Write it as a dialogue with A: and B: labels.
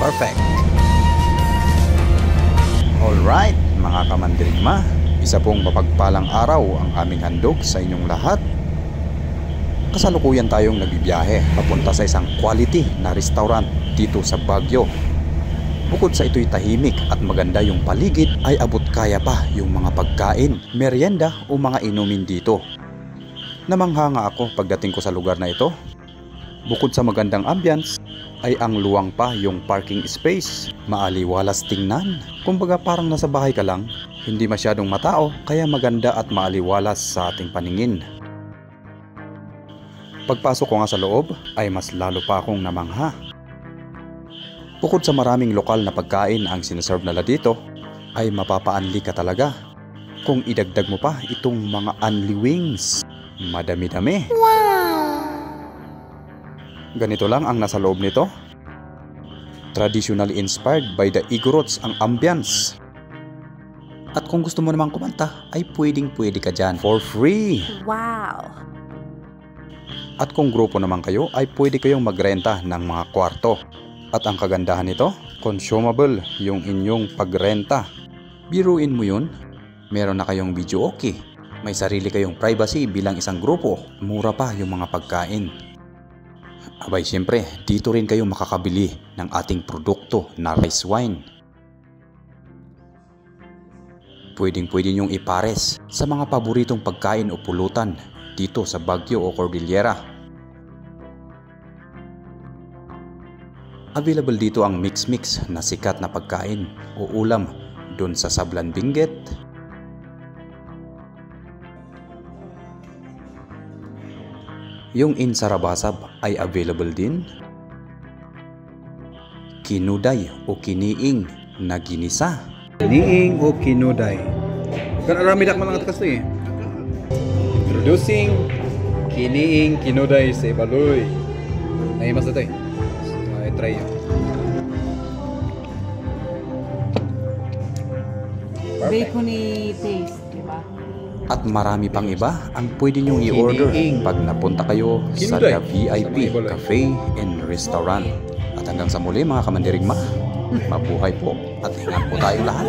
A: Perfect! Alright, mga kamandirigma, isa pong mapagpalang araw ang aming handog sa inyong lahat. Kasalukuyan tayong nagbibiyahe papunta sa isang quality na restaurant dito sa Baguio. Bukod sa ito'y tahimik at maganda yung paligid, ay abot kaya pa yung mga pagkain, merienda o mga inumin dito. Namangha nga ako pagdating ko sa lugar na ito. Bukod sa magandang ambience, ay ang luwang pa yung parking space. Maaliwalas tingnan. Kumbaga parang nasa bahay ka lang. Hindi masyadong matao, kaya maganda at maaliwalas sa ating paningin. Pagpasok ko nga sa loob, ay mas lalo pa akong namangha. Bukod sa maraming lokal na pagkain ang sinaserve nila dito, ay mapapaanli ka talaga. Kung idagdag mo pa itong mga unli wings, madami-dami. Ganito lang ang nasa loob nito. Traditionally inspired by the Igorots ang ambience. At kung gusto mo namang kumanta, ay pwedeng-pwede ka dyan for free.
B: Wow!
A: At kung grupo naman kayo, ay pwede kayong magrenta ng mga kwarto. At ang kagandahan nito, consumable yung inyong pagrenta. Biruin mo yun, meron na kayong video okay. May sarili kayong privacy bilang isang grupo. Mura pa yung mga pagkain. Abay siyempre, dito rin kayo makakabili ng ating produkto na rice wine. Pwedeng-pwede nyong ipares sa mga paboritong pagkain o pulutan dito sa Baguio o Cordillera. Available dito ang mix-mix na sikat na pagkain o ulam doon sa Sablan Benguet, yung insarabasab ay available din, kinuday o kiniing na ginisa. Kiniing o kinuday. Karami dak mga kasto eh. Introducing kiniing kinuday sa Ibaloy. Naimas na ito eh. Try yun.
B: Bacony taste, diba?
A: At marami pang iba ang pwede nyong i-order pag napunta kayo sa The VIP Cafe and Restaurant. At hanggang sa muli mga kamandirigma, mabuhay po at ingat po tayong lahat.